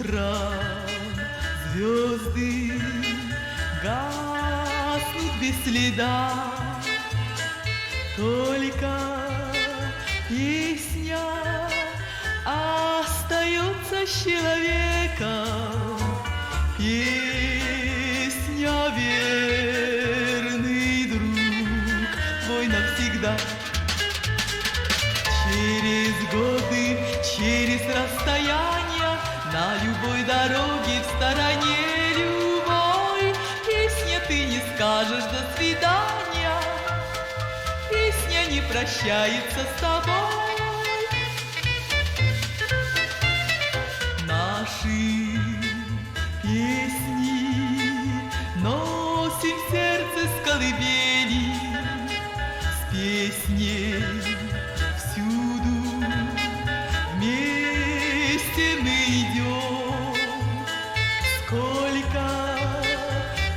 Утром звезды гаснут без следа, только песня остается с человеком. Песня верный друг твой навсегда. Через годы, через расстояние, на любой дороге в стороне любой песня ты не скажешь до свидания. Песня не прощается с тобой. Наши песни носим в сердце с колыбели, с песней всюду вместе мы идем. Сколько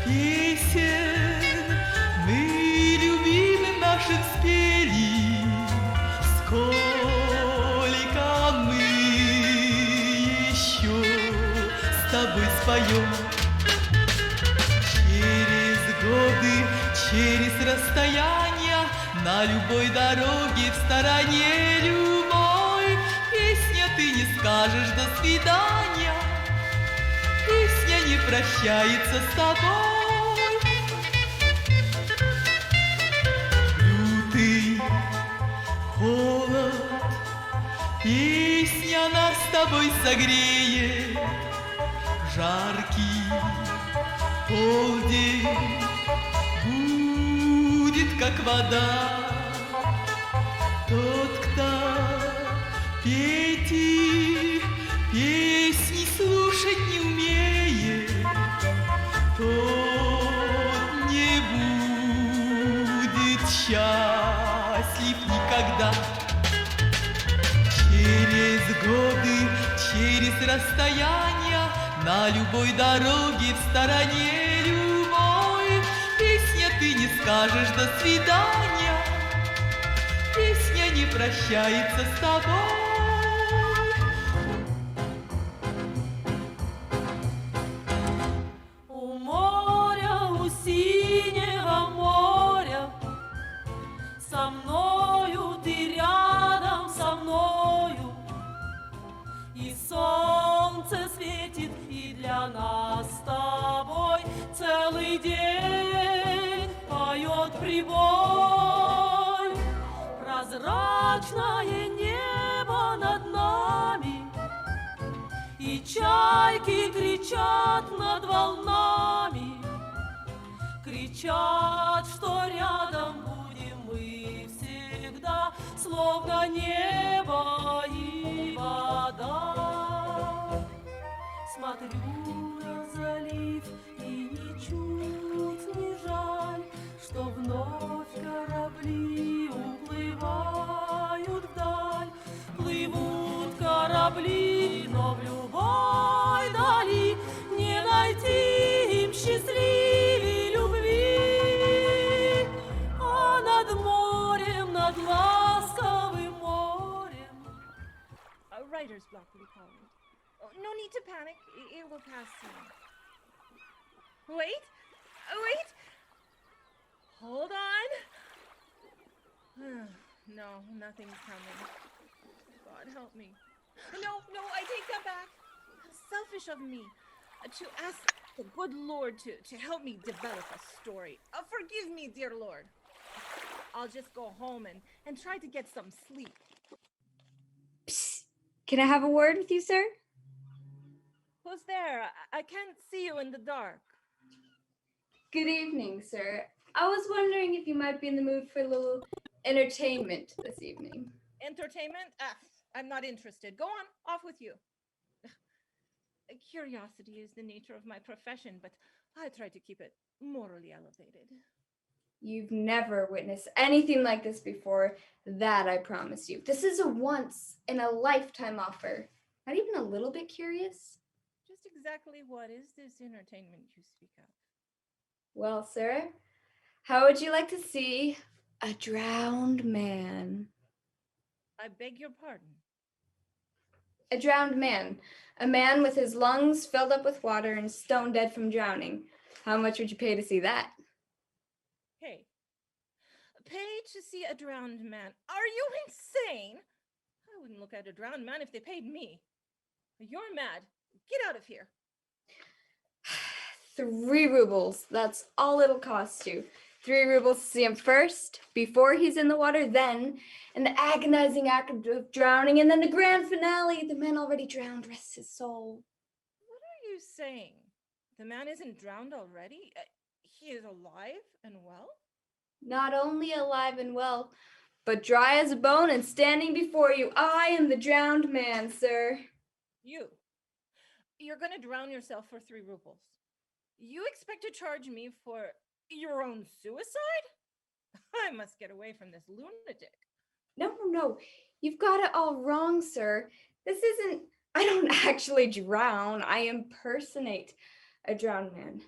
песен мы любимым нашим спели, сколько мы еще с тобой споем. Через годы, через расстояние, на любой дороге в стороне любой песня ты не скажешь до свидания. Песня не прощается с тобой. Лютый холод, песня нас с тобой согреет. Жаркий полдень будет как вода. Тот, кто эти песни слушать не умеет, тот не будет счастлив никогда. Через годы, через расстояние, на любой дороге в стороне любой песня ты не скажешь до свидания. Песня не прощается с тобой. У моря, у синего моря, со мною ты рядом со мною, и солнце светит, и для нас с тобой целый день поет прибой. Прозрачное небо над нами, и чайки кричат над волнами, кричат, что рядом будем мы всегда, словно небо и вода. Смотрю на залив и ничуть не жаль, что вновь корабли уплывают вдаль. Плывут корабли, но в любой дали не найти им счастливей любви. А над морем, над ласковым морем. Writer's block, we call it. Oh, no need to panic. It will pass soon. Wait. Wait. Hold on. No, nothing's coming. God help me. No, I take that back. Selfish of me to ask the good Lord to help me develop a story. Forgive me, dear Lord. I'll just go home and try to get some sleep. Psst. Can I have a word with you, sir? Who's there? I can't see you in the dark. Good evening, sir. I was wondering if you might be in the mood for a little entertainment this evening. Entertainment? I'm not interested. Go on, off with you. Curiosity is the nature of my profession, but I try to keep it morally elevated. You've never witnessed anything like this before, that I promise you. This is a once-in-a-lifetime offer. Not even a little bit curious? Just exactly what is this entertainment you speak of? Well, sir, how would you like to see a drowned man? I beg your pardon. A drowned man. A man with his lungs filled up with water and stone dead from drowning. How much would you pay to see that? Hey, pay to see a drowned man. Are you insane? I wouldn't look at a drowned man if they paid me. You're mad. Get out of here. 3 rubles. That's all it'll cost you. 3 rubles to see him first, before he's in the water, then, and the agonizing act of drowning, and then the grand finale. The man already drowned, rests his soul. What are you saying? The man isn't drowned already? He is alive and well? Not only alive and well, but dry as a bone and standing before you. I am the drowned man, sir. You're gonna drown yourself for 3 rubles. You expect to charge me for your own suicide? I must get away from this lunatic. No. You've got it all wrong, sir. This isn't. I don't actually drown. I impersonate a drowned man.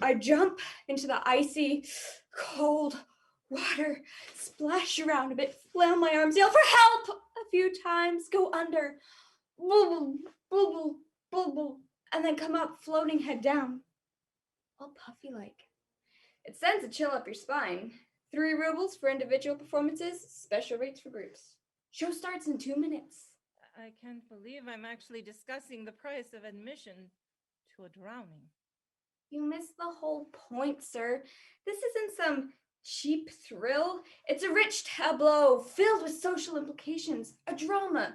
I jump into the icy, cold water, splash around a bit, flail my arms, yell for help a few times, go under, bubble, bubble, bubble, and then come up floating head down, all puffy like. It sends a chill up your spine. 3 rubles for individual performances, special rates for groups. Show starts in 2 minutes. I can't believe I'm actually discussing the price of admission to a drowning. You missed the whole point, sir. This isn't some cheap thrill. It's a rich tableau filled with social implications, a drama,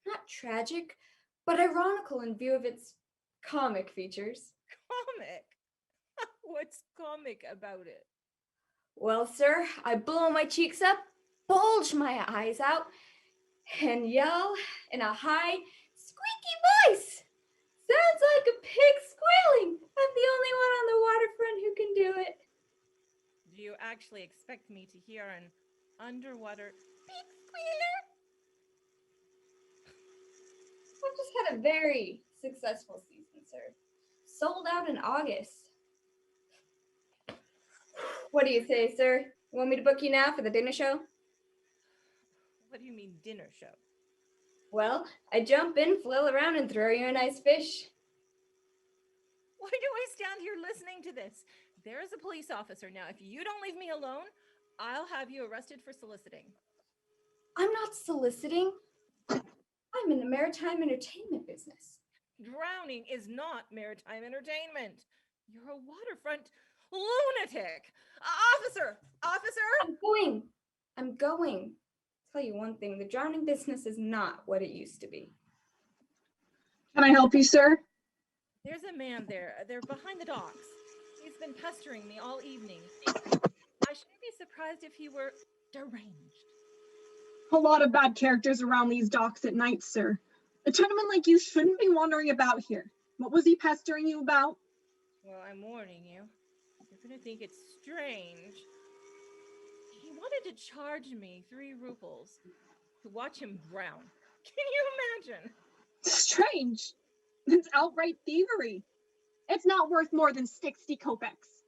not tragic, but ironical in view of its comic features. Comic? What's comic about it? Well, sir, I blow my cheeks up, bulge my eyes out, and yell in a high, squeaky voice. Sounds like a pig squealing. I'm the only one on the waterfront who can do it. Do you actually expect me to hear an underwater pig squealer? I've just had a very successful season, sir. Sold out in August. What do you say, sir? You want me to book you now for the dinner show? What do you mean, dinner show? Well, I jump in, flail around, and throw you a nice fish. Why do I stand here listening to this? There is a police officer now. If you don't leave me alone, I'll have you arrested for soliciting. I'm not soliciting. I'm in the maritime entertainment business. Drowning is not maritime entertainment. You're a waterfront lunatic. Officer! I'm going. Tell you one thing, the drowning business is not what it used to be. Can I help you, sir? There's a man there. They're behind the docks. He's been pestering me all evening. I shouldn't be surprised if he were deranged. A lot of bad characters around these docks at night, sir. A gentleman like you shouldn't be wandering about here. What was he pestering you about? Well, I'm warning you. You're gonna think it's strange. He wanted to charge me 3 rubles to watch him drown. Can you imagine? Strange. It's outright thievery. It's not worth more than 60 kopecks.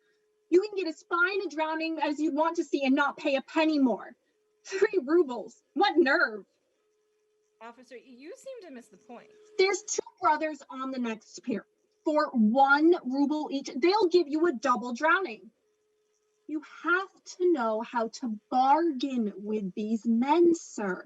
You can get as fine a drowning as you want to see and not pay a penny more. 3 rubles. What nerve. Officer, you seem to miss the point. There's 2 brothers on the next pier. For 1 ruble each, they'll give you a double drowning. You have to know how to bargain with these men, sir.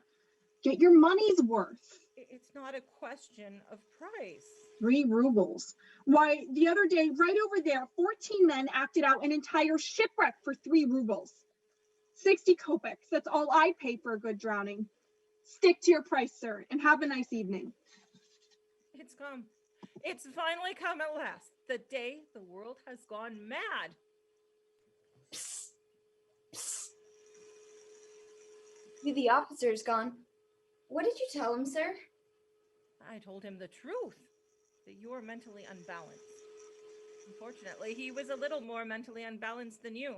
Get your money's worth. It's not a question of price. 3 rubles. Why, the other day, right over there, 14 men acted out an entire shipwreck for 3 rubles. 60 kopecks, that's all I pay for a good drowning. Stick to your price, sir, and have a nice evening. It's come. It's finally come at last. The day the world has gone mad. Psst. Psst. The officer's gone. What did you tell him, sir? I told him the truth, that you're mentally unbalanced. Unfortunately, he was a little more mentally unbalanced than you.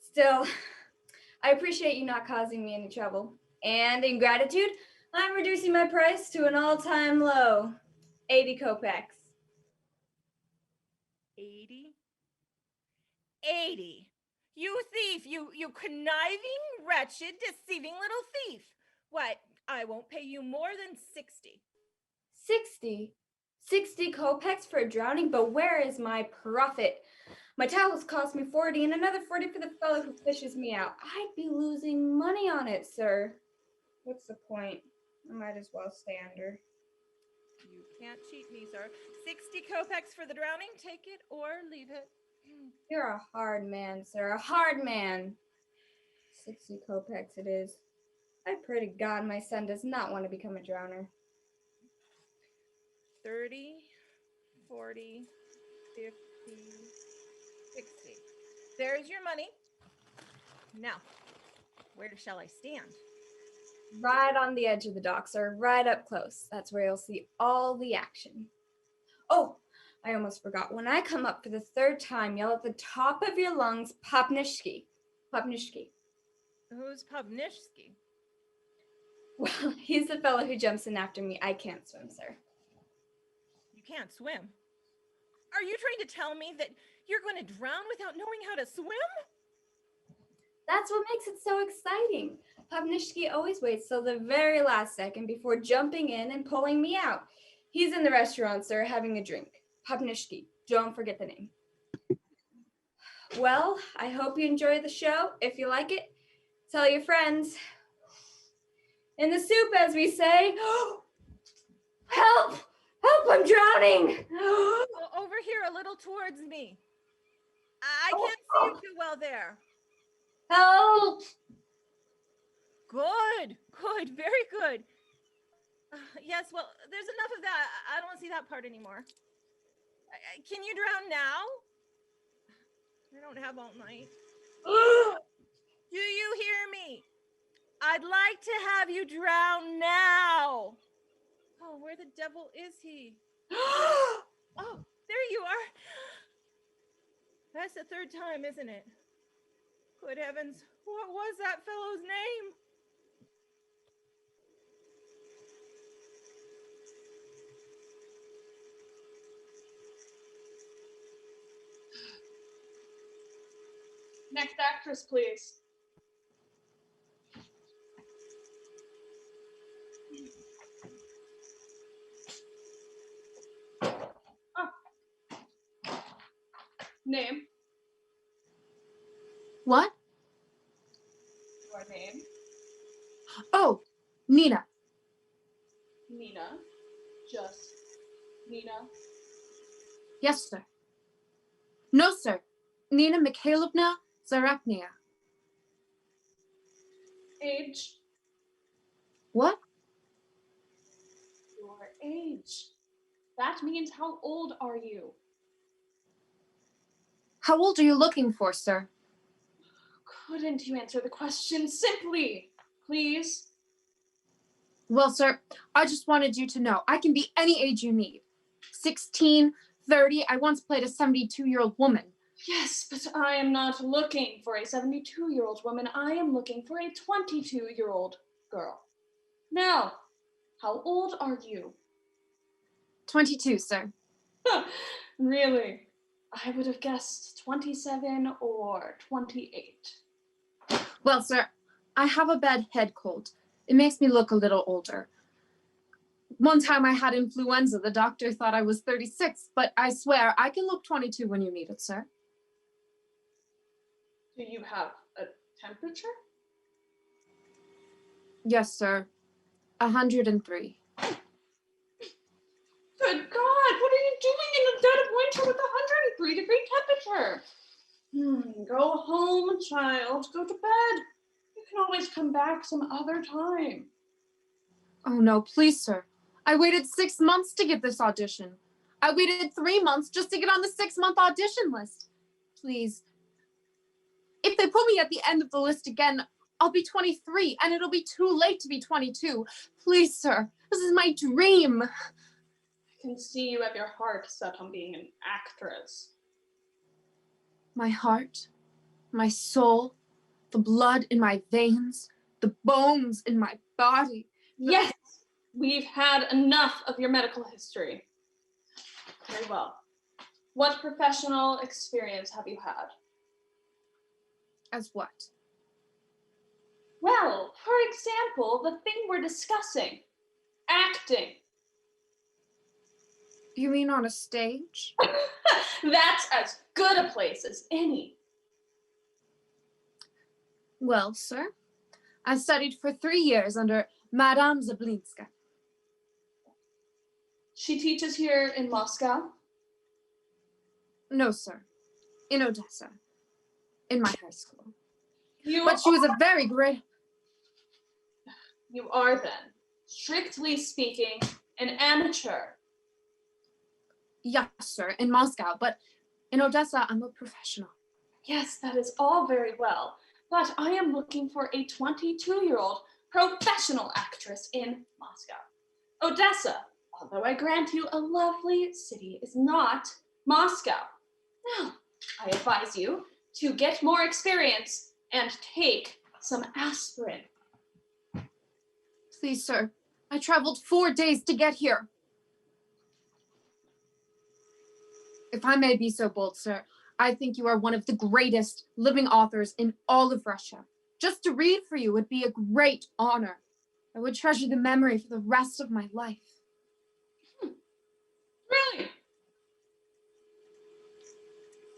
Still, I appreciate you not causing me any trouble. And in gratitude, I'm reducing my price to an all-time low, 80 kopecks. 80? 80? You thief! You conniving, wretched, deceiving little thief! What? I won't pay you more than 60. 60? 60 kopecks for a drowning, but where is my profit? My towels cost me 40 and another 40 for the fellow who fishes me out. I'd be losing money on it, sir. What's the point? I might as well stay under. You can't cheat me, sir. 60 kopecks for the drowning. Take it or leave it. You're a hard man, sir, a hard man. 60 kopecks it is. I pray to God my son does not want to become a drowner. 30, 40, 50, 60. There's your money. Now, where shall I stand? Right on the edge of the dock, sir, right up close. That's where you'll see all the action. Oh, I almost forgot. When I come up for the third time, yell at the top of your lungs, Popnishki. Popnishki. Who's Pubnishki? Well, he's the fellow who jumps in after me. I can't swim, sir. You can't swim. Are you trying to tell me that you're going to drown without knowing how to swim? That's what makes it so exciting. Popnishki always waits till the very last second before jumping in and pulling me out. He's in the restaurant, sir, having a drink. Popnishki. Don't forget the name. Well, I hope you enjoy the show. If you like it, tell your friends. In the soup, as we say. Help! Help, I'm drowning! Over here, a little towards me. I can't see you too well there. Help! Good, very good. Yes, well, there's enough of that. I don't want to see that part anymore. Can you drown now? I don't have all night. Do you hear me? I'd like to have you drown now. Oh, where the devil is he? Oh, there you are. That's the third time, isn't it? Good heavens, what was that fellow's name? Next actress, please. Oh. Name. What? Your name. Oh, Nina. Nina. Just Nina. Yes, sir. No, sir. Nina Mikhailovna Zarepnia. Age. What? Your age. That means how old are you? How old are you looking for, sir? Couldn't you answer the question simply, please? Well, sir, I just wanted you to know I can be any age you need. 16, 30. I once played a 72-year-old woman. Yes, but I am not looking for a 72-year-old woman. I am looking for a 22-year-old girl. Now, how old are you? 22, sir. Really? I would have guessed 27 or 28. Well, sir, I have a bad head cold. It makes me look a little older. One time I had influenza. The doctor thought I was 36, but I swear I can look 22 when you need it, sir. Do you have a temperature? Yes, sir. 103. Good God, what are you doing in the dead of winter with 103-degree temperature? Go home, child. Go to bed. You can always come back some other time. Oh, no, please, sir. I waited 6 months to get this audition. I waited 3 months just to get on the 6-month audition list. Please. If they put me at the end of the list again, I'll be 23, and it'll be too late to be 22. Please, sir. This is my dream. I can see you have your heart set on being an actress. My heart, my soul, the blood in my veins, the bones in my body. Yes, we've had enough of your medical history. Very well. What professional experience have you had? As what? Well, for example, the thing we're discussing, acting. You mean on a stage? That's as good a place as any. Well, sir, I studied for 3 years under Madame Zablinska. She teaches here in Moscow. No, sir, in Odessa, in my high school. You But she was a very great... You are then, strictly speaking, an amateur. Yes, sir, in Moscow, but in Odessa, I'm a professional. Yes, that is all very well, but I am looking for a 22-year-old professional actress in Moscow. Odessa, although I grant you a lovely city, is not Moscow. Now, I advise you to get more experience and take some aspirin. Please, sir, I traveled 4 days to get here. If I may be so bold, sir, I think you are one of the greatest living authors in all of Russia. Just to read for you would be a great honor. I would treasure the memory for the rest of my life. Really?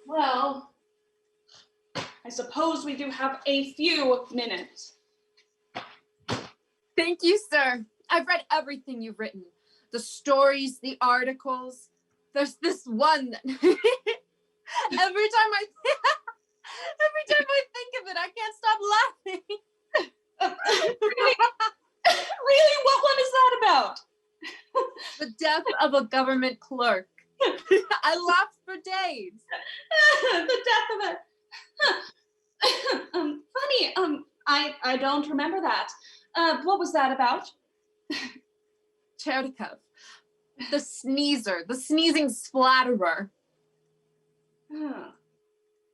Well, I suppose we do have a few minutes. Thank you, sir. I've read everything you've written. The stories, the articles. There's this one that every time I think of it, I can't stop laughing. Really? Really? What one is that about? The death of a government clerk. I laughed for days. The death of it. Funny. I don't remember that. What was that about? Chernikov. The sneezer. The sneezing splatterer. Huh.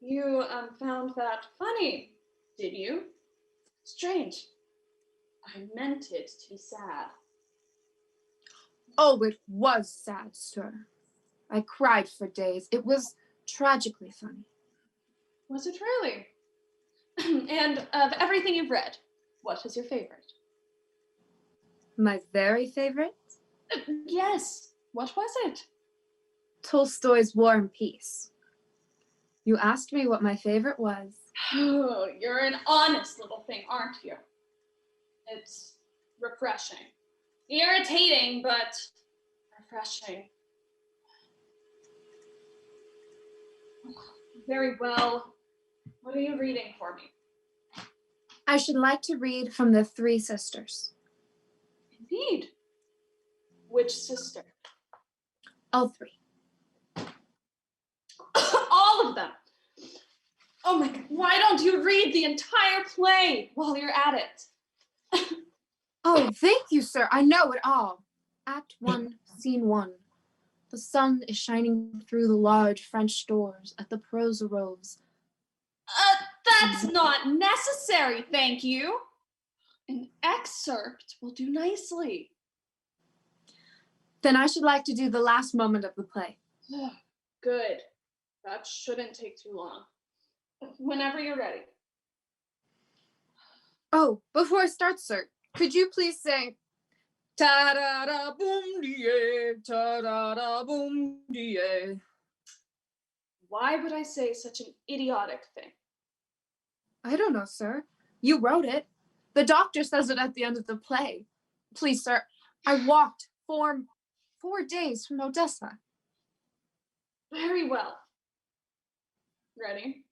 You found that funny, did you? Strange. I meant it to be sad. Oh, it was sad, sir. I cried for days. It was tragically funny. Was it really? And of everything you've read, what is your favorite? My very favorite? Yes. What was it? Tolstoy's War and Peace. You asked me what my favorite was. Oh, you're an honest little thing, aren't you? It's refreshing. Irritating, but refreshing. Very well. What are you reading for me? I should like to read from the Three Sisters. Indeed. Which sister? All three. All of them. Oh my God, why don't you read the entire play while you're at it? Oh, thank you, sir. I know it all. Act 1, Scene 1. The sun is shining through the large French doors at the Prozorovs. That's not necessary, thank you. An excerpt will do nicely. Then I should like to do the last moment of the play. Good. That shouldn't take too long. Whenever you're ready. Oh, before I start, sir, could you please sing ta-da-da-boom-dee-ay, ta-da-da-boom-dee-ay? Why would I say such an idiotic thing? I don't know, sir. You wrote it. The doctor says it at the end of the play. Please, sir, I walked 4 days from Odessa. Very well. Ready?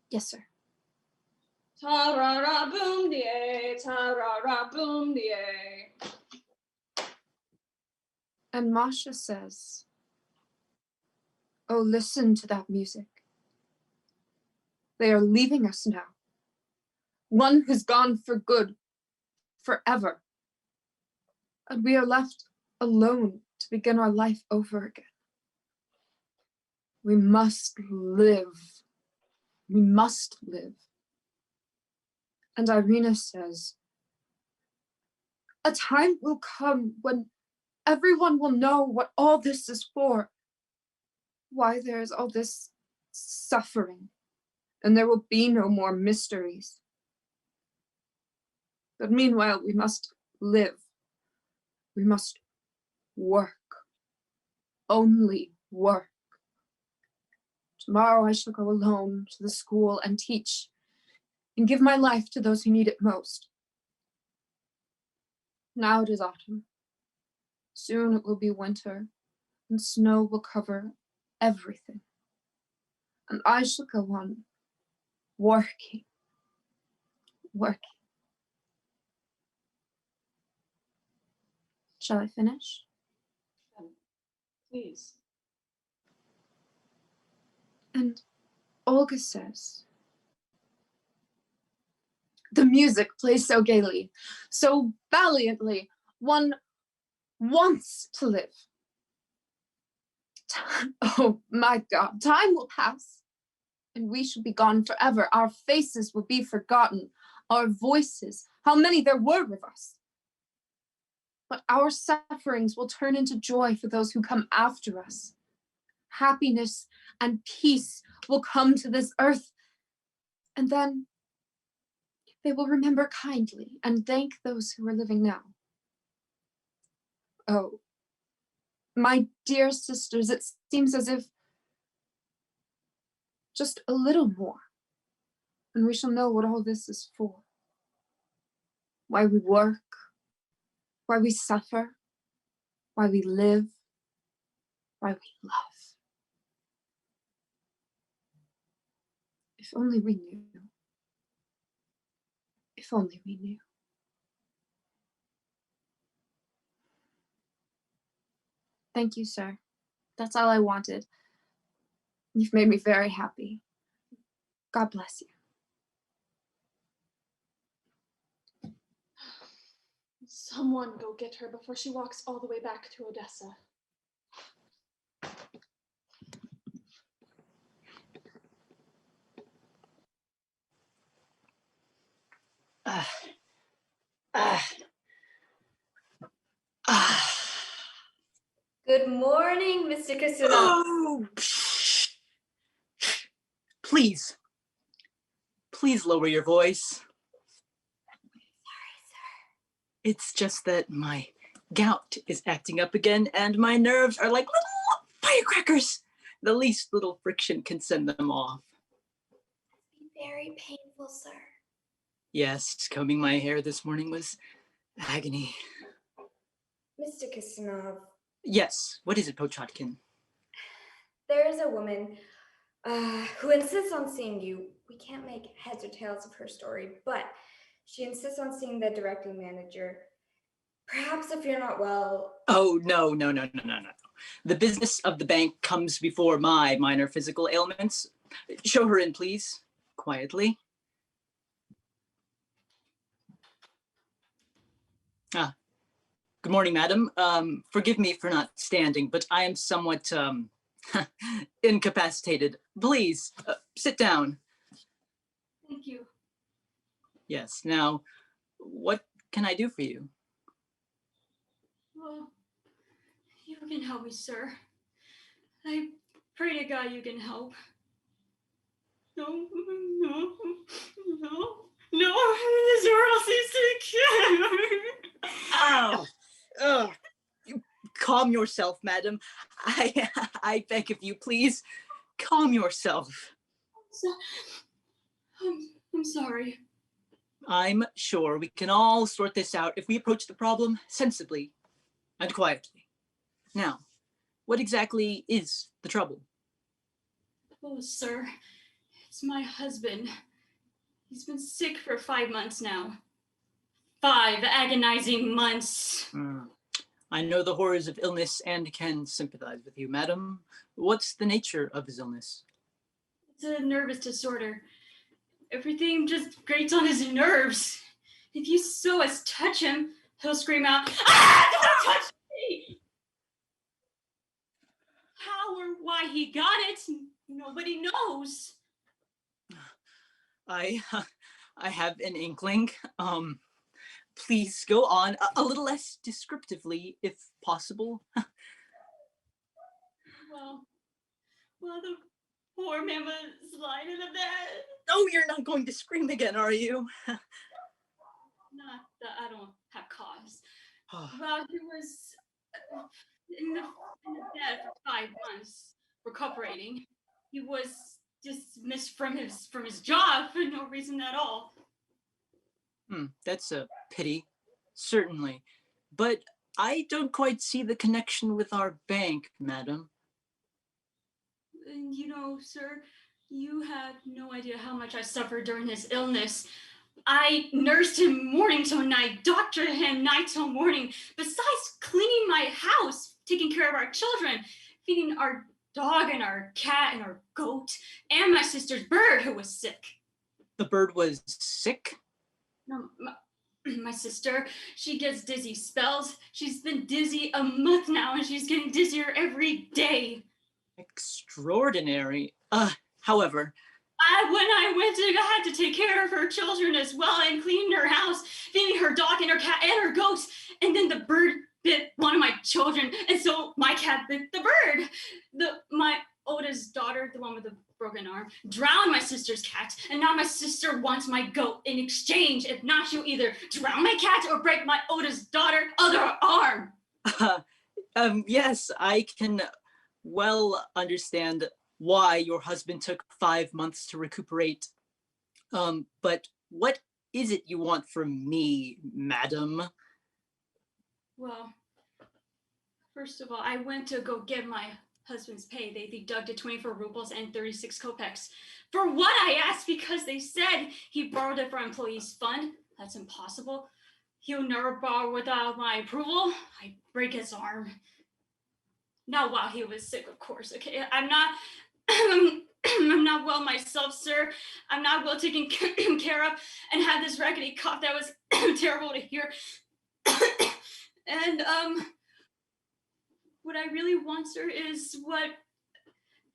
Yes, sir. Ta-ra-ra-boom-dee-ay, ta-ra-ra-boom-dee-ay. And Masha says, oh, listen to that music. They are leaving us now. One has gone for good, forever. And we are left alone to begin our life over again. We must live. We must live. And Irina says, a time will come when everyone will know what all this is for. Why there is all this suffering, and there will be no more mysteries. But meanwhile, we must live. We must work. Only work. Tomorrow I shall go alone to the school and teach and give my life to those who need it most. Now it is autumn. Soon it will be winter, and snow will cover everything. And I shall go on working. Shall I finish? Please. And Olga says, the music plays so gaily, so valiantly. One wants to live. Oh my God, time will pass and we shall be gone forever. Our faces will be forgotten, our voices, how many there were of us. But our sufferings will turn into joy for those who come after us. Happiness and peace will come to this earth, and then they will remember kindly and thank those who are living now. Oh, my dear sisters, it seems as if just a little more, and we shall know what all this is for. Why we work, why we suffer, why we live, why we love. If only we knew. If only we knew. Thank you, sir. That's all I wanted. You've made me very happy. God bless you. Someone go get her before she walks all the way back to Odessa. Good morning, Mr. Kusunov. Oh, please lower your voice. Sorry, sir. It's just that my gout is acting up again and my nerves are like little firecrackers. The least little friction can send them off. It's been very painful, sir. Yes, combing my hair this morning was agony. Mr. Kusunov, Yes, what is it, Pochotkin? there is a woman who insists on seeing you. We can't make heads or tails of her story, but she insists on seeing the directing manager. Perhaps if you're not well. Oh, no. The business of the bank comes before my minor physical ailments. Show her in, please, quietly. Good morning, madam. Forgive me for not standing, but I am somewhat incapacitated. Please, sit down. Thank you. Yes, now, what can I do for you? Well, you can help me, sir. I pray to God you can help. No, this world seems to kill me. Ow! Ugh. Calm yourself, madam. I beg of you, please, calm yourself. I'm sorry. I'm sure we can all sort this out if we approach the problem sensibly and quietly. Now, what exactly is the trouble? Oh, sir, it's my husband. He's been sick for 5 months now. 5 agonizing months. I know the horrors of illness and can sympathize with you, madam. What's the nature of his illness? It's a nervous disorder. Everything just grates on his nerves. If you so as touch him, he'll scream out, "Ah, don't touch me!" How or why he got it, nobody knows. I have an inkling. Please go on a little less descriptively, if possible. Well, the poor man was lying in the bed. Oh, you're not going to scream again, are you? Not don't have cause. Well, he was in the bed for 5 months, recuperating. He was dismissed from his job for no reason at all. That's a pity, certainly. But I don't quite see the connection with our bank, madam. And sir, you have no idea how much I suffered during his illness. I nursed him morning till night, doctored him night till morning, besides cleaning my house, taking care of our children, feeding our dog and our cat and our goat, and my sister's bird who was sick. The bird was sick? No, my sister, she gets dizzy spells. She's been dizzy a month now, and she's getting dizzier every day. Extraordinary. However, when I went to, I had to take care of her children as well and clean her house, feeding her dog and her cat and her goats. And then the bird bit one of my children, and so my cat bit the bird. My oldest daughter, the one with the broken arm, drowned my sister's cat, and now my sister wants my goat in exchange. If not, she'll either drown my cat or break my oldest daughter's other arm. Yes, I can well understand why your husband took 5 months to recuperate. But what is it you want from me, madam? Well, first of all, I went to go get my husband's pay. They deducted 24 rubles and 36 kopecks. For what, I asked, because they said he borrowed it from employees' fund. That's impossible. He'll never borrow without my approval. I break his arm. Not while he was sick, of course. Okay, I'm not well myself, sir. I'm not well taken care of, and had this raggedy cough that was terrible to hear. And what I really want, sir, is what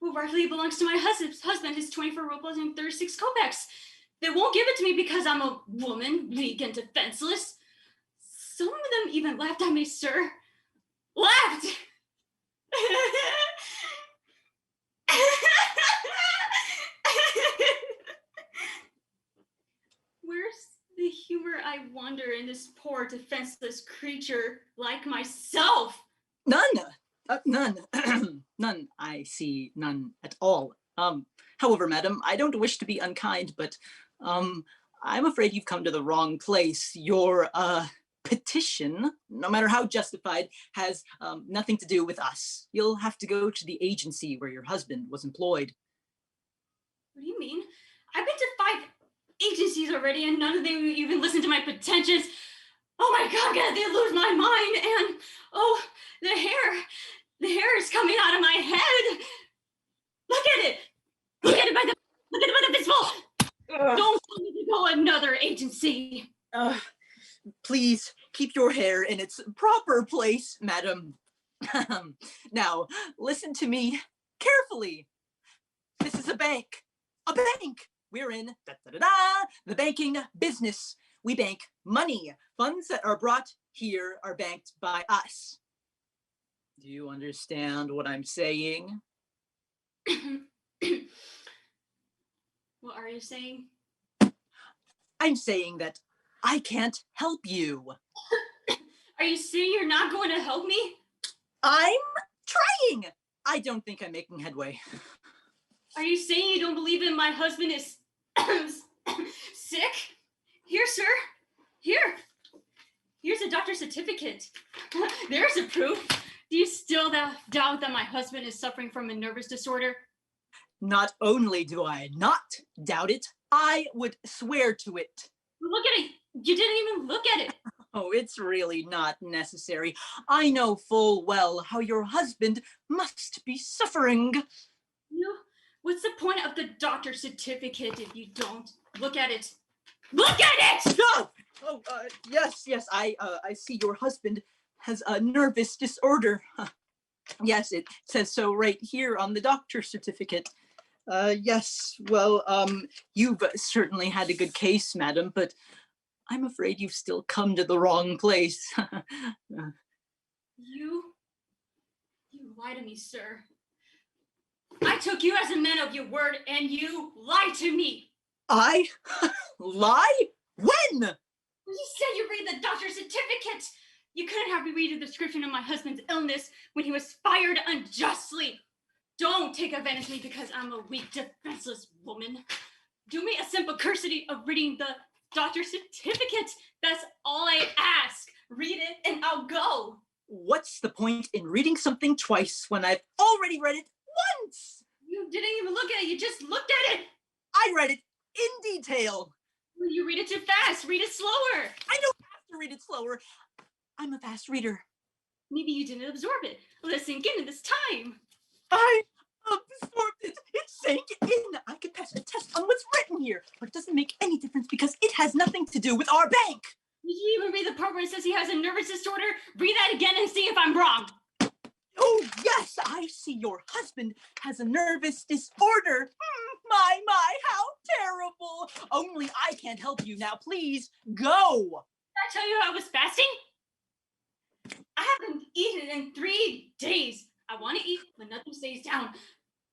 rightfully belongs to my husband, his 24 rubles and 36 kopecks. They won't give it to me because I'm a woman, weak and defenseless. Some of them even laughed at me, sir. Laughed! Where's the humor, I wonder, in this poor defenseless creature like myself? None. None. None. I see none at all. However, madam, I don't wish to be unkind, but I'm afraid you've come to the wrong place. Your petition, no matter how justified, has nothing to do with us. You'll have to go to the agency where your husband was employed. What do you mean? I've been to 5 agencies already, and none of them even listen to my pretensions. Oh my God, they lose my mind, and oh, the hair is coming out of my head. Look at it. Look at it by the fistful. Don't tell me to go another agency. Please keep your hair in its proper place, madam. Now, listen to me carefully. This is a bank. A bank. We're in the banking business. We bank money. Funds that are brought here are banked by us. Do you understand what I'm saying? What are you saying? I'm saying that I can't help you. Are you saying you're not going to help me? I'm trying. I don't think I'm making headway. Are you saying you don't believe in my husband is sick? Here, sir. Here. Here's a doctor's certificate. There's a proof. Do you still doubt that my husband is suffering from a nervous disorder? Not only do I not doubt it, I would swear to it. Look at it. You didn't even look at it. Oh, it's really not necessary. I know full well how your husband must be suffering. What's the point of the doctor's certificate if you don't look at it? Look at it! Yes, I see your husband has a nervous disorder. Yes, it says so right here on the doctor's certificate. Yes, well, you've certainly had a good case, madam, but I'm afraid you've still come to the wrong place. You lie to me, sir. I took you as a man of your word, and you lied to me. I lie? When? You said you read the doctor's certificate. You couldn't have me read the description of my husband's illness when he was fired unjustly. Don't take advantage of me because I'm a weak, defenseless woman. Do me a simple courtesy of reading the doctor's certificate. That's all I ask. Read it and I'll go. What's the point in reading something twice when I've already read it once? You didn't even look at it. You just looked at it. I read it in detail. You read it too fast. Read it slower. I don't have to read it slower. I'm a fast reader. Maybe you didn't absorb it. Let it sink in this time. I absorbed it. It sank in. I could pass a test on what's written here, but it doesn't make any difference because it has nothing to do with our bank. Did you even read the part where it says he has a nervous disorder? Read that again and see if I'm wrong. Oh, yes, I see your husband has a nervous disorder. My, how terrible. Only I can't help you now. Please, go. Did I tell you I was fasting? I haven't eaten in 3 days. I want to eat, but nothing stays down.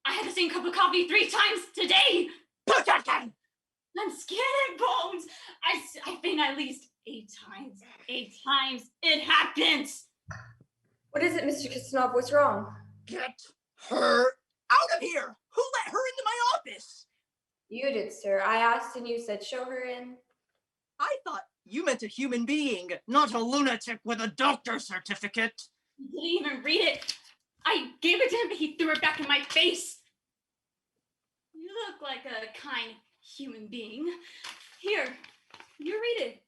I had the same cup of coffee 3 times today. Potato! I'm scared at bones. I faint at least 8 times. 8 times. It happens. What is it, Mr. Kisnov? What's wrong? Get her out of here. Who let her into my office? You did, sir. I asked and you said show her in. I thought you meant a human being, not a lunatic with a doctor's certificate. He didn't even read it. I gave it to him, but he threw it back in my face. You look like a kind human being. Here, you read it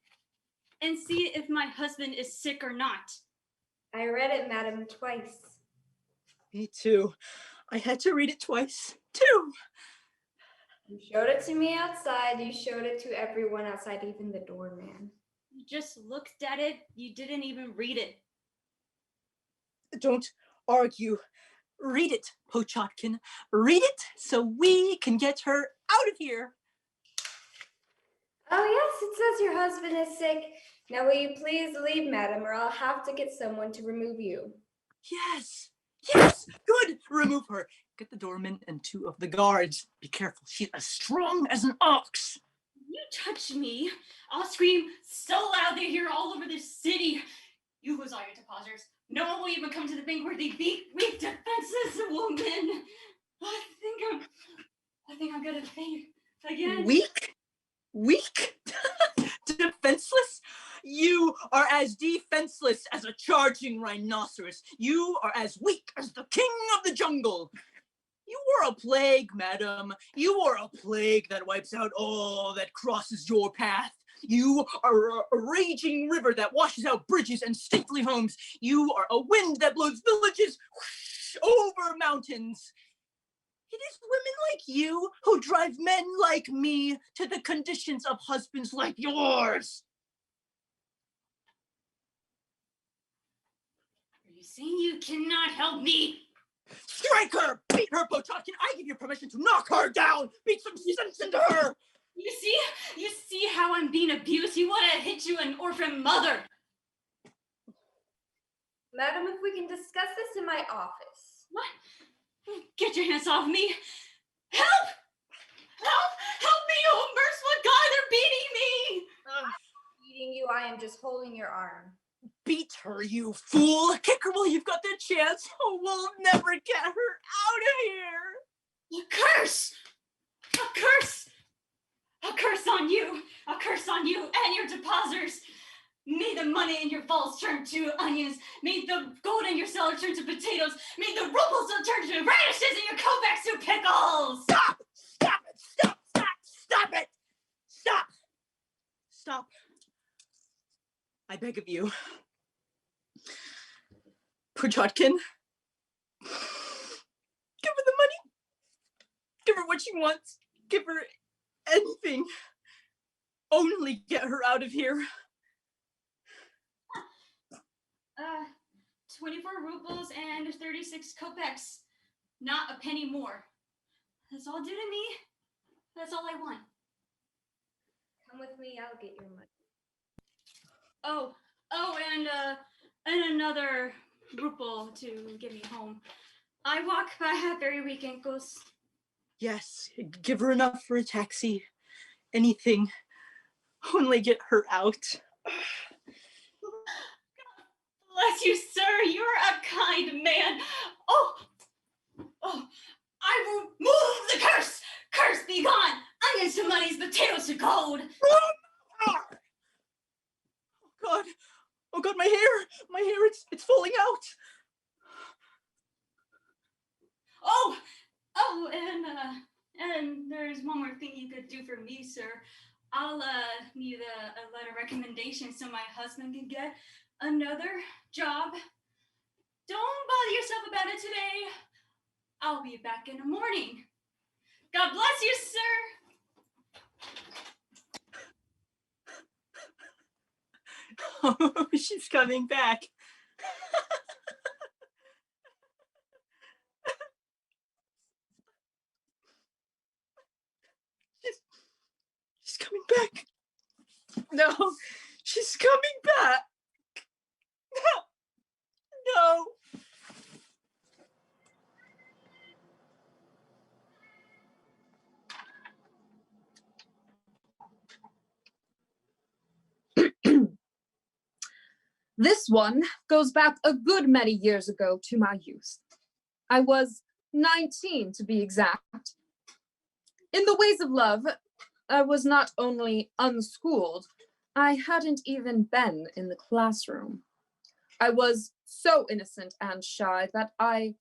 and see if my husband is sick or not. I read it, madam, twice. Me too. I had to read it twice, too. You showed it to me outside. You showed it to everyone outside, even the doorman. You just looked at it. You didn't even read it. Don't argue. Read it, Pochotkin. Read it so we can get her out of here. Oh, yes, it says your husband is sick. Now, will you please leave, madam, or I'll have to get someone to remove you. Yes, yes, good. Remove her. Get the doorman and 2 of the guards. Be careful. She's as strong as an ox. You touch me, I'll scream so loud they hear all over this city. You lose all your depositors. No one will even come to the bank where they beat weak, defenseless woman. I think I'm gonna faint again. Weak? Defenseless? You are as defenseless as a charging rhinoceros. You are as weak as the king of the jungle. You are a plague, madam. You are a plague that wipes out all that crosses your path. You are a raging river that washes out bridges and stately homes. You are a wind that blows villages whoosh, over mountains. It is women like you who drive men like me to the conditions of husbands like yours. Are you saying you cannot help me? Strike her! Beat her, Pochotkin! I give you permission to knock her down! Beat some sense into her! You see how I'm being abused? You want to hit you an orphan mother. Madam, if we can discuss this in my office. What? Get your hands off me. Help! Help me, oh merciful God, they're beating me! Beating you, I am just holding your arm. Beat her, you fool! Kick her while you've got the chance! Oh, we'll never get her out of here! A curse! A curse! A curse on you! A curse on you and your depositors! May the money in your vaults turn to onions. May the gold in your cellar turn to potatoes. May the rubles turn to radishes and your kovacs to pickles! Stop! Stop it! Stop! Stop! Stop it! Stop! Stop. I beg of you. Pochotkin, give her the money. Give her what she wants. Give her anything. Only get her out of here. 24 rubles and 36 kopecks. Not a penny more. That's all due to me. That's all I want. Come with me, I'll get your money. Oh, and another ruble to get me home. I walk, but I have very weak ankles. Yes, give her enough for a taxi. Anything. Only get her out. Bless you, sir. You're a kind man. Oh, I will move the curse. Curse be gone. Onions to monies, potatoes to gold. God. Oh God, my hair, it's falling out. Oh, and there's one more thing you could do for me, sir. I'll need a letter of recommendation so my husband can get another job. Don't bother yourself about it today. I'll be back in the morning. God bless you, sir. Oh, she's coming back. She's coming back. No, she's coming back. No. This one goes back a good many years ago to my youth. I was 19 to be exact. In the ways of love, I was not only unschooled, I hadn't even been in the classroom. I was so innocent and shy that I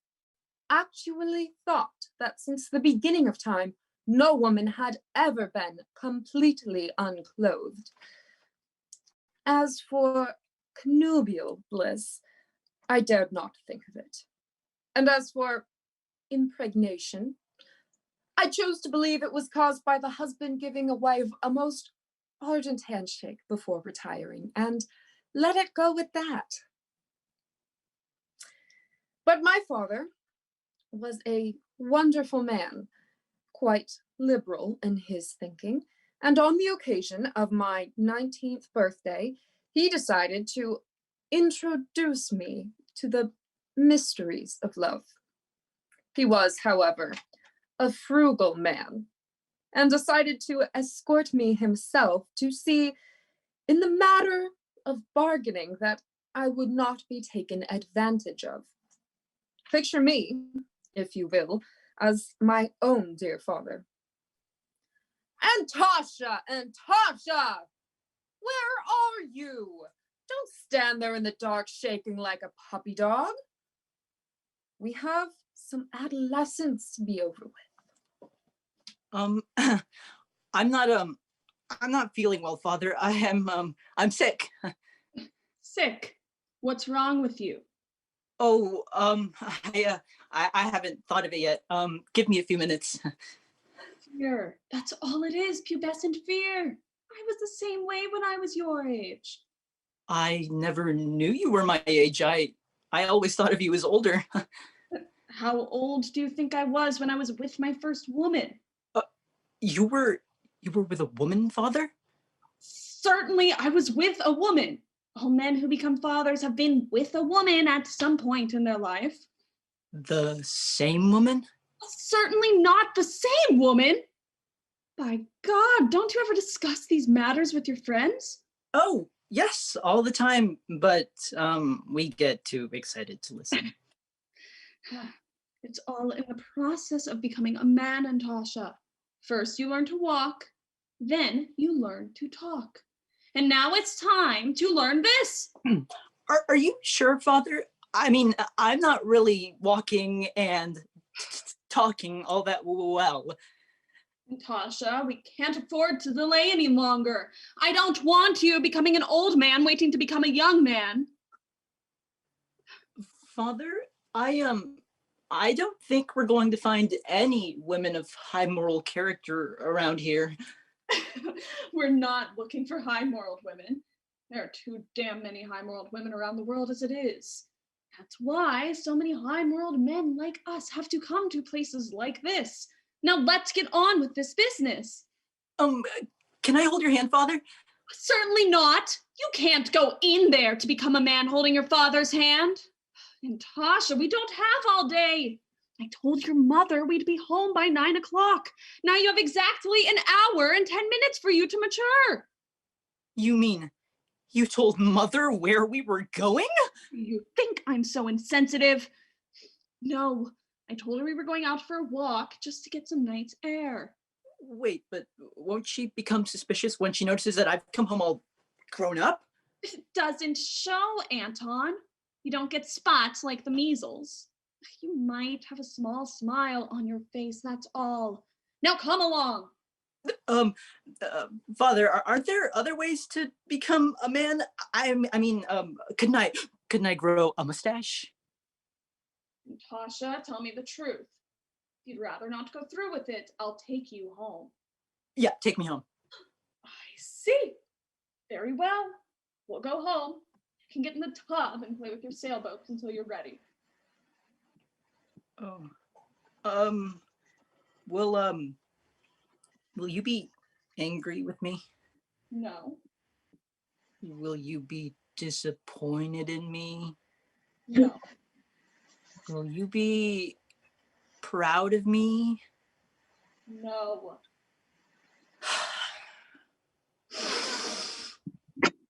actually thought that since the beginning of time, no woman had ever been completely unclothed. As for connubial bliss, I dared not think of it. And as for impregnation, I chose to believe it was caused by the husband giving a wife a most ardent handshake before retiring, and let it go with that. But my father was a wonderful man, quite liberal in his thinking, and on the occasion of my 19th birthday, he decided to introduce me to the mysteries of love. He was, however, a frugal man, and decided to escort me himself to see, in the matter of bargaining, that I would not be taken advantage of. Picture me, if you will, as my own dear father. Antasha, where are you? Don't stand there in the dark shaking like a puppy dog. We have some adolescence to be over with. I'm not feeling well, Father. I'm sick. Sick? What's wrong with you? Oh, I haven't thought of it yet. Give me a few minutes. Fear. That's all it is, pubescent fear. I was the same way when I was your age. I never knew you were my age. I always thought of you as older. How old do you think I was when I was with my first woman? You were with a woman, Father? Certainly, I was with a woman. All men who become fathers have been with a woman at some point in their life. The same woman? Certainly not the same woman. By God, don't you ever discuss these matters with your friends? Oh, yes, all the time, but we get too excited to listen. It's all in the process of becoming a man, Antasha. First, you learn to walk, then you learn to talk. And now it's time to learn this. Are you sure, Father? I mean, I'm not really walking and talking all that well. Natasha, we can't afford to delay any longer. I don't want you becoming an old man waiting to become a young man. Father, I don't think we're going to find any women of high moral character around here. We're not looking for high-moral women. There are too damn many high-moral women around the world as it is. That's why so many high-moral men like us have to come to places like this. Now let's get on with this business. Can I hold your hand, Father? Certainly not. You can't go in there to become a man holding your father's hand. And Tasha, we don't have all day. I told your mother we'd be home by 9 o'clock. Now you have exactly an hour and 10 minutes for you to mature. You mean You told Mother where we were going? You think I'm so insensitive? No, I told her we were going out for a walk just to get some nice air. Wait, but won't she become suspicious when she notices that I've come home all grown up? It doesn't show, Anton. You don't get spots like the measles. You might have a small smile on your face, that's all. Now come along. Father, aren't there other ways to become a man? Couldn't I grow a mustache? Natasha, tell me the truth. If you'd rather not go through with it, I'll take you home. Yeah, take me home. I see. Very well. We'll go home. You can get in the tub and play with your sailboats until you're ready. Oh. Will you be angry with me? No. Will you be disappointed in me? No. Will you be proud of me? No.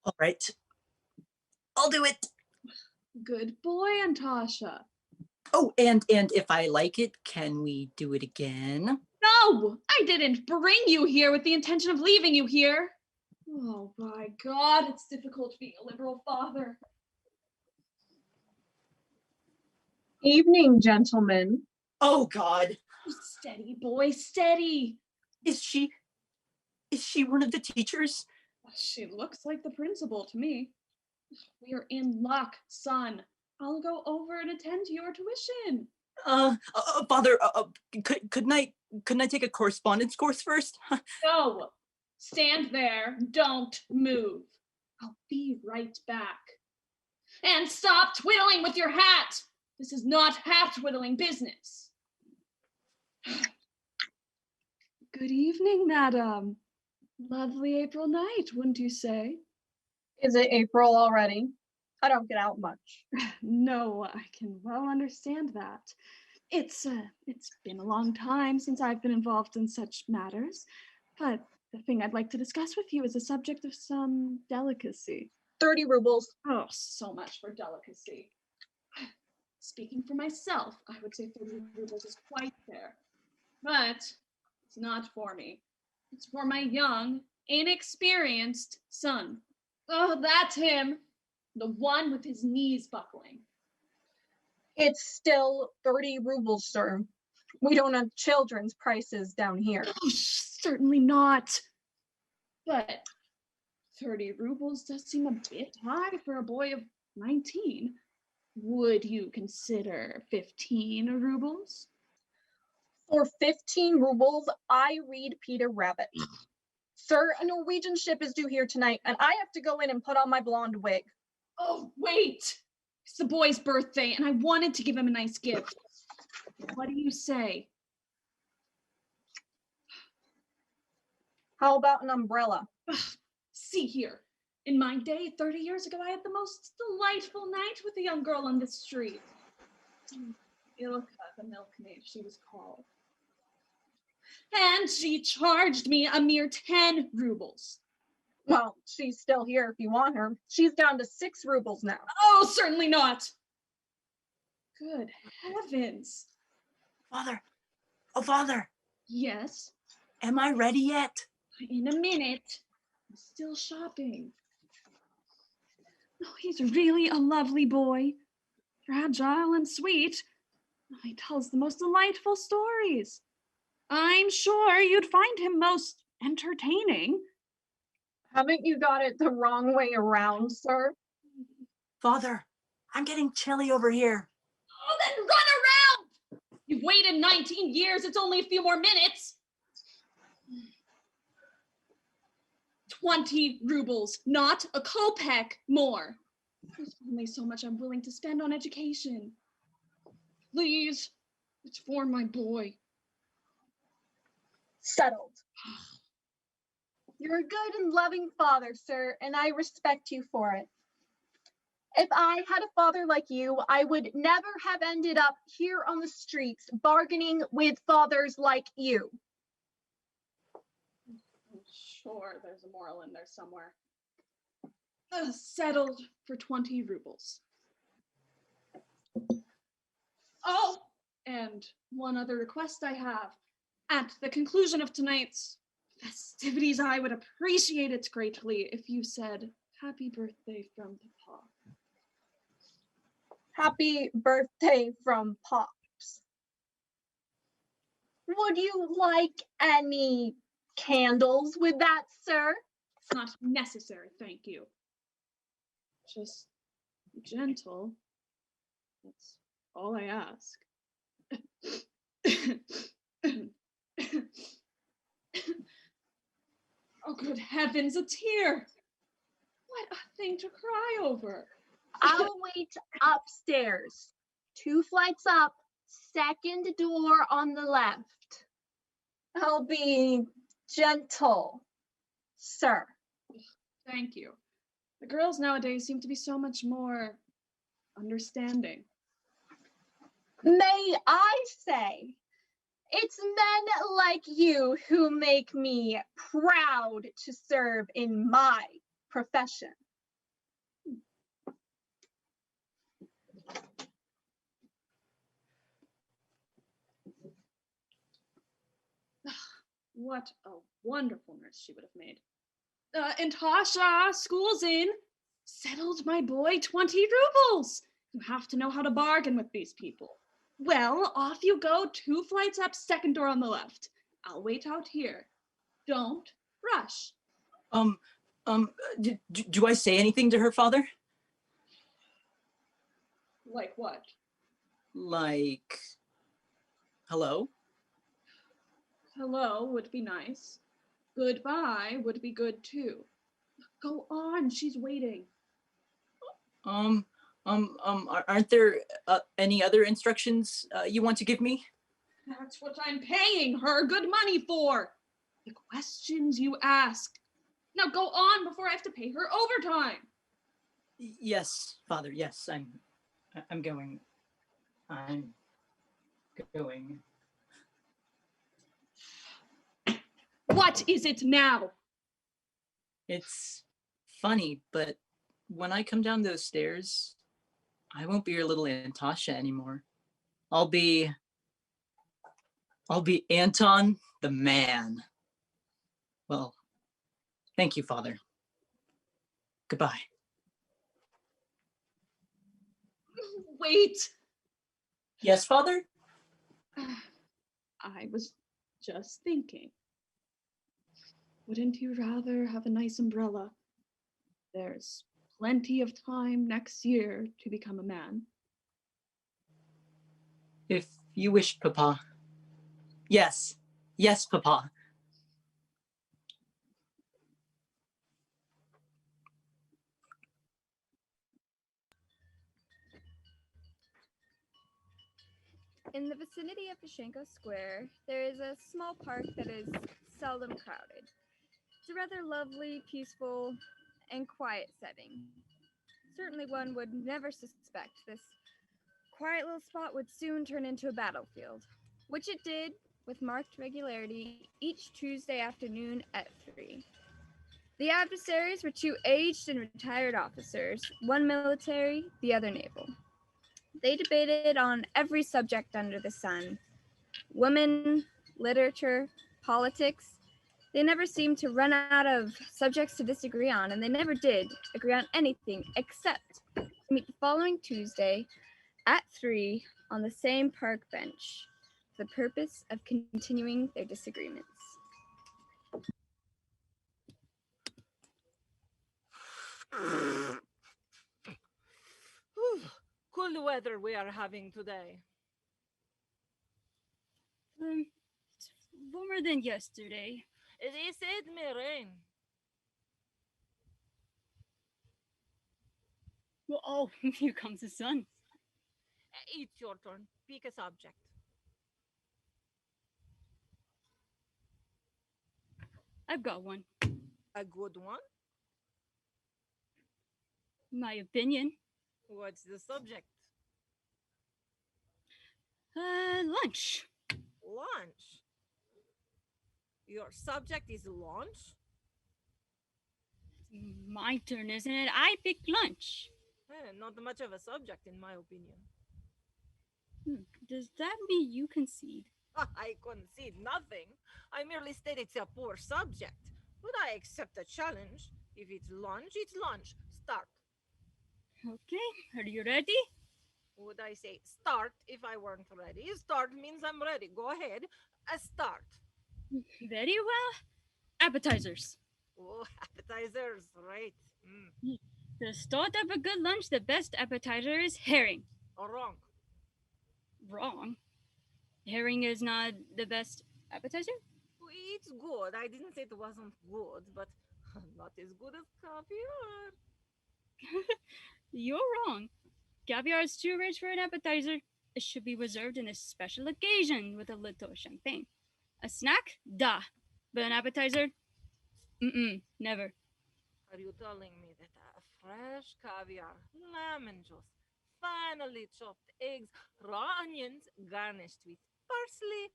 All right. I'll do it. Good boy, Antasha. Oh, and if I like it, can we do it again? No! I didn't bring you here with the intention of leaving you here. Oh my God, it's difficult being a liberal father. Evening, gentlemen. Oh God. Steady, boy, steady. Is she one of the teachers? She looks like the principal to me. We are in luck, son. I'll go over and attend to your tuition. Father, couldn't I take a correspondence course first? No, stand there. Don't move. I'll be right back. And stop twiddling with your hat. This is not hat twiddling business. Good evening, madam. Lovely April night, wouldn't you say? Is it April already? I don't get out much. No, I can well understand that. It's been a long time since I've been involved in such matters, but the thing I'd like to discuss with you is a subject of some delicacy. 30 rubles. Oh, so much for delicacy. Speaking for myself, I would say 30 rubles is quite fair, but it's not for me. It's for my young, inexperienced son. Oh, that's him. The one with his knees buckling. It's still 30 rubles, sir. We don't have children's prices down here. Oh, certainly not. But 30 rubles does seem a bit high for a boy of 19. Would you consider 15 rubles? For 15 rubles, I read Peter Rabbit. Sir, a Norwegian ship is due here tonight, and I have to go in and put on my blonde wig. Oh, wait! It's the boy's birthday, and I wanted to give him a nice gift. What do you say? How about an umbrella? See here. In my day, 30 years ago, I had the most delightful night with a young girl on the street. Ilka, the milkmaid, she was called. And she charged me a mere 10 rubles. Well, she's still here if you want her. She's down to 6 rubles now. Oh, certainly not. Good heavens. Father. Oh, Father. Yes, Am I ready yet? in a minute. I'm still shopping. Oh, he's really a lovely boy. Fragile and sweet. He tells the most delightful stories. I'm sure you'd find him most entertaining. Haven't you got it the wrong way around, sir? Father, I'm getting chilly over here. Oh, then run around! You've waited 19 years. It's only a few more minutes. 20 rubles, not a kopeck more. There's only so much I'm willing to spend on education. Please, it's for my boy. Settled. You're a good and loving father, sir, and I respect you for it. If I had a father like you, I would never have ended up here on the streets bargaining with fathers like you. I'm sure there's a moral in there somewhere. Settled for 20 rubles. Oh, and one other request I have. At the conclusion of tonight's festivities, I would appreciate it greatly if you said, "Happy birthday from Papa." Happy birthday from Pops. Would you like any candles with that, sir? It's not necessary, thank you. Just gentle. That's all I ask. Oh, good heavens, a tear! What a thing to cry over. I'll wait upstairs. 2 flights up, second door on the left. I'll be gentle, sir. Thank you. The girls nowadays seem to be so much more understanding. May I say, it's men like you who make me proud to serve in my profession. What a wonderful nurse she would have made. And Tasha, school's in. Settled, my boy, 20 rubles. You have to know how to bargain with these people. Well, off you go, 2 flights up, second door on the left. I'll wait out here. Don't rush. Do I say anything to her, father? Like what? Like, hello? Hello would be nice. Goodbye would be good too. Go on, she's waiting. Aren't there any other instructions you want to give me? That's what I'm paying her good money for. The questions you ask. Now go on before I have to pay her overtime. Yes, father, yes, I'm going. I'm going. What is it now? It's funny, but when I come down those stairs, I won't be your little Antasha anymore. I'll be Anton the man. Well, thank you, father. Goodbye. Wait. Yes, father? I was just thinking. Wouldn't you rather have a nice umbrella? There's plenty of time next year to become a man. If you wish, Papa. Yes, yes, Papa. In the vicinity of Pashenko Square, there is a small park that is seldom crowded. It's a rather lovely, peaceful, and quiet setting. Certainly one would never suspect this quiet little spot would soon turn into a battlefield, which it did with marked regularity each Tuesday afternoon at 3. The adversaries were 2 aged and retired officers, one military, the other naval. They debated on every subject under the sun: women, literature, politics. They never seemed to run out of subjects to disagree on, and they never did agree on anything except to meet the following Tuesday at 3 on the same park bench for the purpose of continuing their disagreements. Cool weather we are having today. It's warmer than yesterday. They said may rain. Well, oh, here comes the sun. It's your turn. Pick a subject. I've got one. A good one? My opinion. What's the subject? Lunch. Lunch. Your subject is lunch? My turn, isn't it? I picked lunch. Not much of a subject, in my opinion. Does that mean you concede? I concede nothing. I merely state it's a poor subject. But I accept a challenge. If it's lunch, it's lunch. Start. Okay, are you ready? Would I say start if I weren't ready? Start means I'm ready. Go ahead. Start. Very well. Appetizers. Oh, appetizers, right? To start up a good lunch, the best appetizer is herring. Wrong. Wrong. Herring is not the best appetizer? It's good. I didn't say it wasn't good, but not as good as caviar. You're wrong. Caviar is too rich for an appetizer. It should be reserved in a special occasion with a little champagne. A snack? Da. But an appetizer? Never. Are you telling me that fresh caviar, lemon juice, finely chopped eggs, raw onions, garnished with parsley,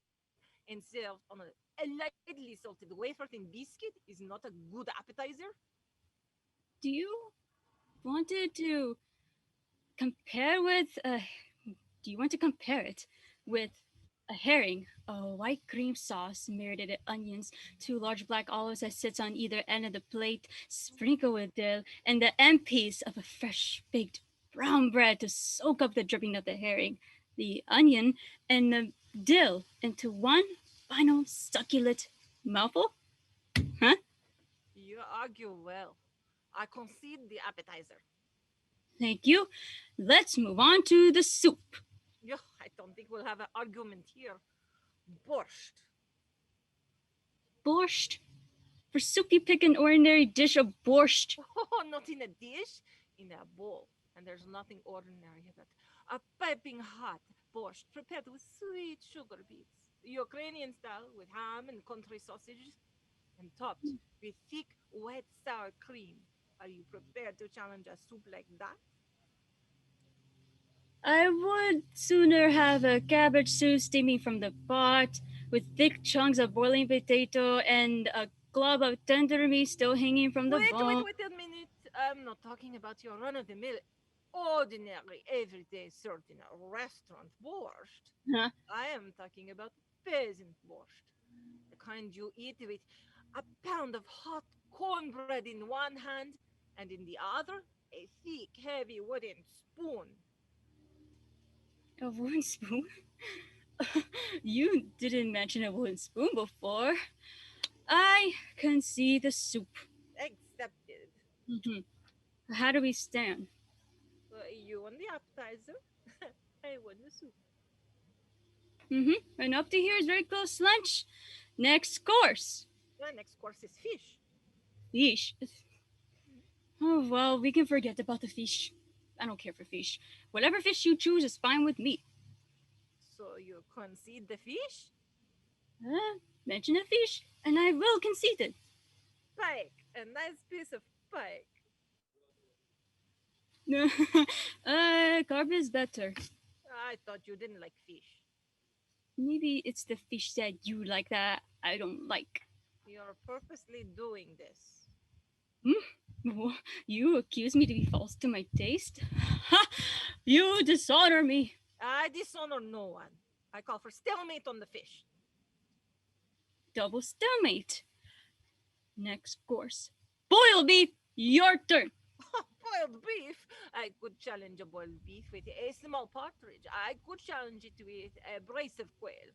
and served on a lightly salted wafer thin biscuit is not a good appetizer? Do you wanted to compare with do you want to compare it with a herring, a white cream sauce, marinated onions, two large black olives that sits on either end of the plate, sprinkled with dill, and the end piece of a fresh baked brown bread to soak up the dripping of the herring, the onion, and the dill into one final succulent mouthful? Huh? You argue well. I concede the appetizer. Thank you. Let's move on to the soup. Yeah, I don't think we'll have an argument here. Borscht. Borscht. For soup, you pick an ordinary dish of borscht. Oh, not in a dish, in a bowl. And there's nothing ordinary about a piping hot borscht prepared with sweet sugar beets, Ukrainian style with ham and country sausages, and topped with thick, wet sour cream. Are you prepared to challenge a soup like that? I would sooner have a cabbage soup steaming from the pot with thick chunks of boiling potato and a glob of tender meat still hanging from the bone. Wait a minute. I'm not talking about your run of the mill, ordinary, everyday, certain restaurant borscht. Huh? I am talking about peasant borscht, the kind you eat with a pound of hot cornbread in one hand and in the other a thick, heavy wooden spoon. A wooden spoon? You didn't mention a wooden spoon before. I can see the soup. Accepted. How do we stand? You won the appetizer. I won the soup. And up to here is very close to lunch. Next course. The next course is fish. Fish. Oh, well, we can forget about the fish. I don't care for fish. Whatever fish you choose is fine with me. So you concede the fish? Mention a fish, and I will concede it. Pike. A nice piece of pike. Carp is better. I thought you didn't like fish. Maybe it's the fish that you like that I don't like. You're purposely doing this. You accuse me to be false to my taste? You dishonor me. I dishonor no one. I call for stalemate on the fish. Double stalemate. Next course. Boiled beef, your turn. Boiled beef? I could challenge a boiled beef with a small partridge. I could challenge it with a brace of quail.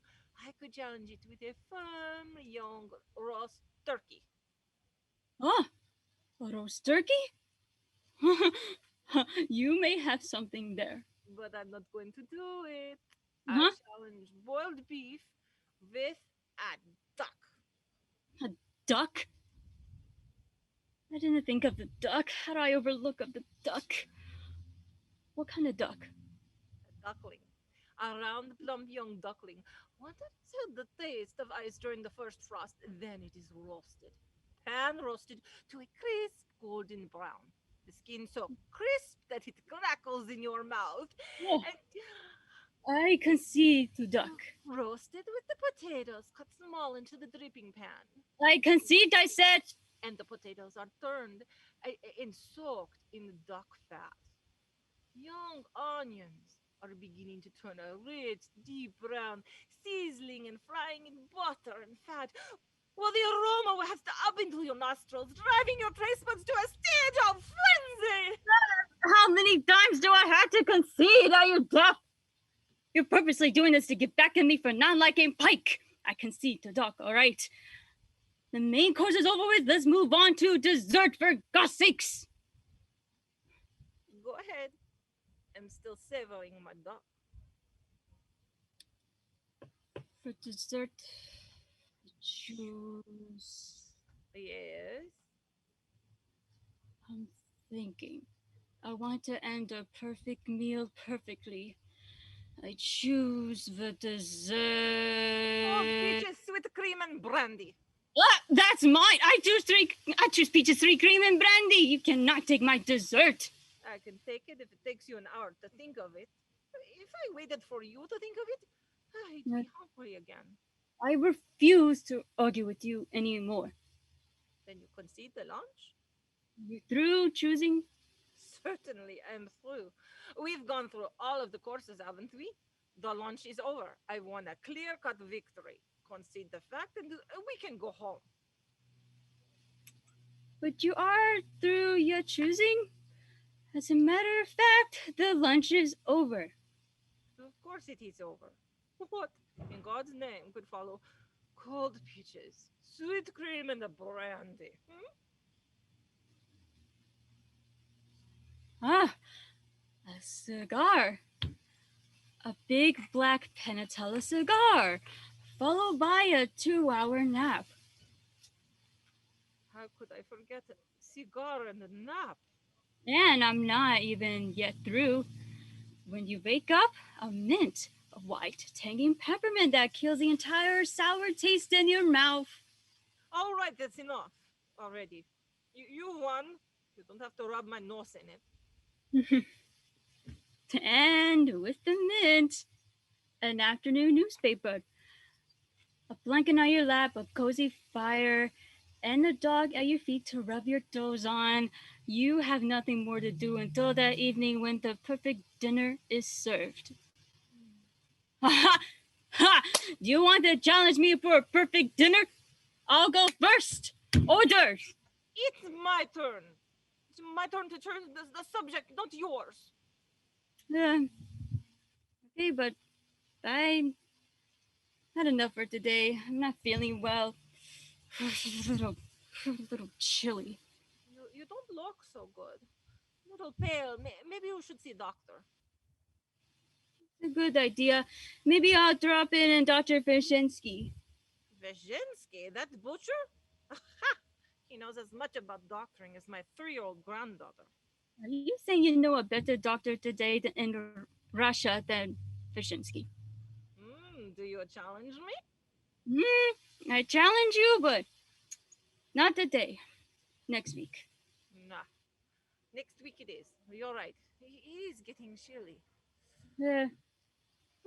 I could challenge it with a firm, young, roast turkey. Ah, a roast turkey? You may have something there. But I'm not going to do it. Huh? I challenge boiled beef with a duck. A duck? I didn't think of the duck. How do I overlook of the duck? What kind of duck? A duckling. A round, plump young duckling. One that has had the taste of ice during the first frost. Then it is roasted. Pan roasted to a crisp golden brown. The skin so crisp that it crackles in your mouth. Oh, And I concede to duck. roasted with the potatoes cut small into the dripping pan. I concede, I said. And the potatoes are turned and soaked in duck fat. Young onions are beginning to turn a rich, deep brown, sizzling and frying in butter and fat, while the aroma wafts up into your nostrils, driving your taste buds to a stage of frenzy. How many times do I have to concede? Are you deaf? You're purposely doing this to get back at me for not liking pike. I concede to Doc, all right? The main course is over with. Let's move on to dessert, for God's sakes. Go ahead. I'm still savoring my duck. For dessert, choose. Yes. I'm thinking. I want to end a perfect meal perfectly. I choose the dessert. Oh, peaches, sweet cream, and brandy. That's mine. I choose peaches, 3 cream, and brandy. You cannot take my dessert. I can take it if it takes you an hour to think of it. If I waited for you to think of it, I'd be hungry again. I refuse to argue with you anymore. Then you concede the lunch? You're through choosing? Certainly, I'm through. We've gone through all of the courses, haven't we? The lunch is over. I won a clear-cut victory. Concede the fact, and we can go home. But you are through your choosing? As a matter of fact, the lunch is over. Of course it is over. What, in God's name, could follow cold peaches, sweet cream, and a brandy? Ah, a cigar. A big black Panatella cigar, followed by a 2-hour nap. How could I forget a cigar and a nap? And I'm not even yet through. When you wake up, a mint, a white, tangy peppermint that kills the entire sour taste in your mouth. All right, that's enough already. You won. You don't have to rub my nose in it. And with the mint, an afternoon newspaper, a blanket on your lap, a cozy fire, and a dog at your feet to rub your toes on. You have nothing more to do until that evening when the perfect dinner is served. Ha ha! Do you want to challenge me for a perfect dinner? I'll go first. Orders! It's my turn. It's my turn to turn the subject, not yours. Okay, but I had enough for today. I'm not feeling well. a little chilly. You don't look so good. A little pale. Maybe you should see a doctor. It's a good idea. Maybe I'll drop in Dr. Wyszynski. Wyszynski, that butcher? He knows as much about doctoring as my 3-year-old granddaughter. Are you saying you know a better doctor today in Russia than Wyszynski? Do you challenge me? I challenge you, but not today. Next week. Nah. Next week it is. You're right. It is getting chilly.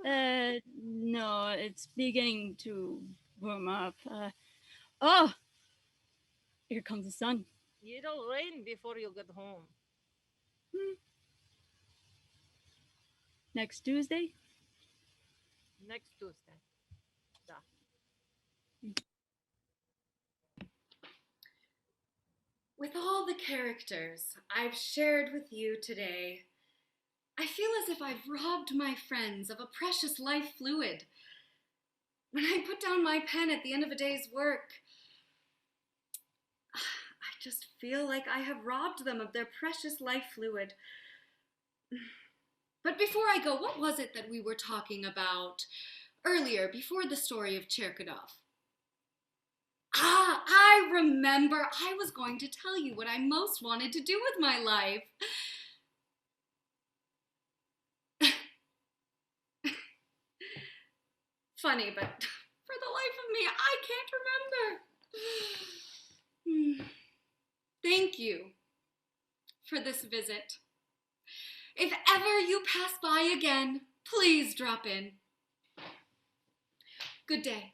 No, it's beginning to warm up. Oh, here comes the sun. It'll rain before you get home. Next Tuesday? Next Tuesday. Da. With all the characters I've shared with you today, I feel as if I've robbed my friends of a precious life fluid. When I put down my pen at the end of a day's work, I just feel like I have robbed them of their precious life fluid. But before I go, what was it that we were talking about earlier, before the story of Cherkadov? I remember. I was going to tell you what I most wanted to do with my life. Funny, but for the life of me, I can't remember. Thank you for this visit. If ever you pass by again, please drop in. Good day.